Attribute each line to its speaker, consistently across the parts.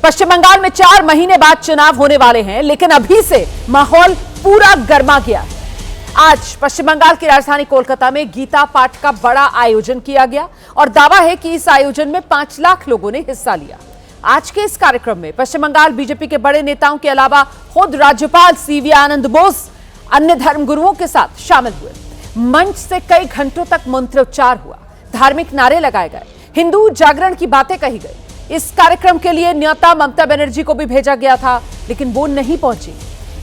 Speaker 1: पश्चिम बंगाल में 4 महीने बाद चुनाव होने वाले हैं, लेकिन अभी से माहौल पूरा गर्मा गया है। आज पश्चिम बंगाल की राजधानी कोलकाता में गीता पाठ का बड़ा आयोजन किया गया और दावा है कि इस आयोजन में 5 लाख लोगों ने हिस्सा लिया। आज के इस कार्यक्रम में पश्चिम बंगाल बीजेपी के बड़े नेताओं के अलावा खुद राज्यपाल सीवी आनंद बोस अन्य धर्मगुरुओं के साथ शामिल हुए। मंच से कई घंटों तक मंत्रोच्चार हुआ, धार्मिक नारे लगाए गए, हिंदू जागरण की बातें कही गई। इस कार्यक्रम के लिए न्योता ममता बनर्जी को भी भेजा गया था, लेकिन वो नहीं पहुंची।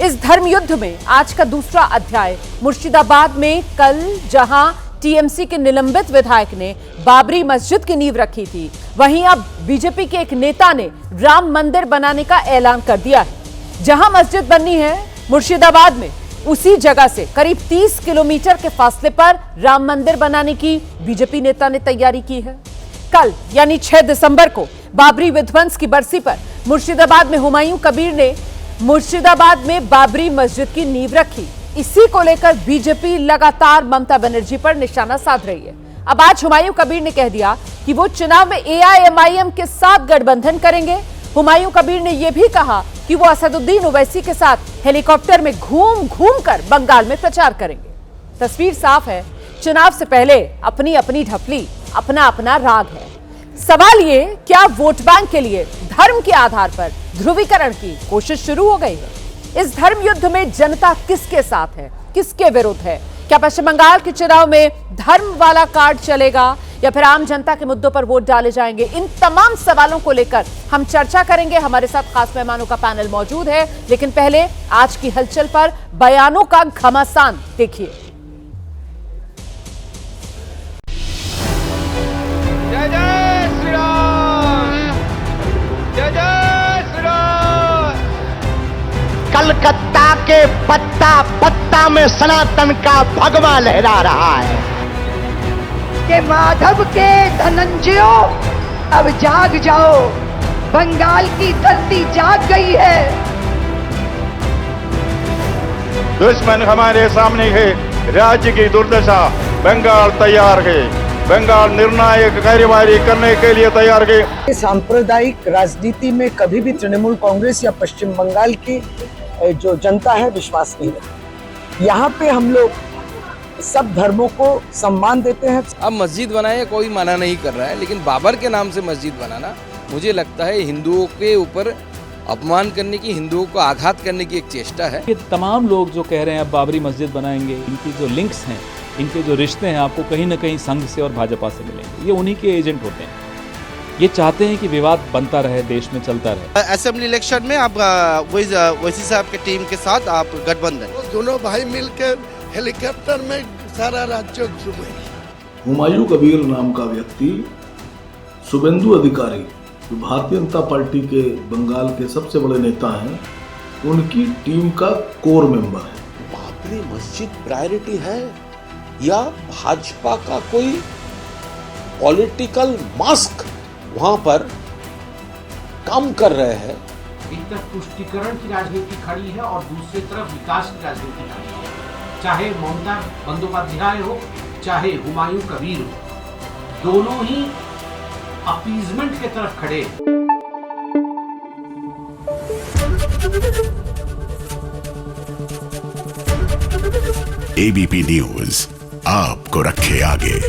Speaker 1: इस धर्म युद्ध में आज का दूसरा अध्याय मुर्शिदाबाद में कल, जहां टीएमसी के निलंबित विधायक ने बाबरी मस्जिद की नींव रखी थी, वहीं अब बीजेपी के एक नेता ने राम मंदिर बनाने का ऐलान कर दिया है। जहां मस्जिद बननी है मुर्शिदाबाद में, उसी जगह से करीब 30 किलोमीटर के फासले पर राम मंदिर बनाने की बीजेपी नेता ने तैयारी की है। कल यानी 6 दिसंबर को बाबरी विध्वंस की बरसी पर मुर्शिदाबाद में हुमायूं कबीर ने मुर्शिदाबाद में बाबरी मस्जिद की नींव रखी। इसी को लेकर बीजेपी लगातार ममता बनर्जी पर निशाना साध रही है। अब आज हुमायूं कबीर ने कह दिया कि वो चुनाव में एआईएमआईएम के साथ गठबंधन करेंगे। हुमायूं कबीर ने यह भी कहा कि वो असदुद्दीन ओवैसी के साथ हेलीकॉप्टर में घूम घूम कर बंगाल में प्रचार करेंगे। तस्वीर साफ है, चुनाव से पहले अपनी अपनी ढपली, अपना अपना राग है। सवाल ये, क्या वोट बैंक के लिए धर्म के आधार पर ध्रुवीकरण की कोशिश शुरू हो गई है? इस धर्म युद्ध में जनता किसके साथ है, किसके विरुद्ध है? क्या पश्चिम बंगाल के चुनाव में धर्म वाला कार्ड चलेगा या फिर आम जनता के मुद्दों पर वोट डाले जाएंगे? इन तमाम सवालों को लेकर हम चर्चा करेंगे। हमारे साथ खास मेहमानों का पैनल मौजूद है, लेकिन पहले आज की हलचल पर बयानों का घमासान देखिए।
Speaker 2: जय जय श्री राम, जय जय श्री राम।
Speaker 3: कलकत्ता के पत्ता पत्ता में सनातन का भगवा लहरा रहा है
Speaker 4: के माधव के धनंजयो, अब जाग जाओ, बंगाल की धरती जाग गई है।
Speaker 5: दुश्मन हमारे सामने है, राज्य की दुर्दशा, बंगाल तैयार है, बंगाल निर्णायक कार्यवाही करने के लिए तैयार है।
Speaker 6: सांप्रदायिक राजनीति में कभी भी तृणमूल कांग्रेस या पश्चिम बंगाल की जो जनता है विश्वास नहीं रखती। यहाँ पे हम लोग सब धर्मों को सम्मान देते हैं।
Speaker 7: अब मस्जिद बनाए कोई मना नहीं कर रहा है, लेकिन बाबर के नाम से मस्जिद बनाना मुझे लगता है हिंदुओं के ऊपर अपमान करने की, हिंदुओं को आघात करने की एक चेष्टा है।
Speaker 8: ये तमाम लोग जो कह रहे हैं अब बाबरी मस्जिद बनाएंगे, इनकी जो लिंक्स हैं, इनके जो रिश्ते हैं, आपको कहीं ना कहीं संघ से और भाजपा से मिलेंगे। ये उन्हीं के एजेंट होते हैं। ये चाहते हैं कि विवाद बनता रहे, देश में चलता रहे।
Speaker 9: असेंबली इलेक्शन में आप वैसी साहब के टीम के साथ आप गठबंधन,
Speaker 10: दोनों भाई मिलकर हेलीकॉप्टर में सारा राज्य घूमे।
Speaker 11: हुमायूं कबीर नाम का व्यक्ति शुभेंदु अधिकारी, जो भारतीय जनता पार्टी के बंगाल के सबसे बड़े नेता हैं, उनकी टीम का कोर मेंबर है।
Speaker 12: बाबरी मस्जिद प्रायोरिटी है या भाजपा का कोई पॉलिटिकल मास्क वहां पर काम कर रहे हैं?
Speaker 13: एक तरफ तुष्टीकरण की राजनीति खड़ी है और दूसरी तरफ विकास की राजनीति खड़ी है। चाहे ममता बंदोपाध्याय हो, चाहे हुमायूं कबीर हो, दोनों ही अपीजमेंट की तरफ खड़े।
Speaker 14: एबीपी न्यूज आपको रखे आगे।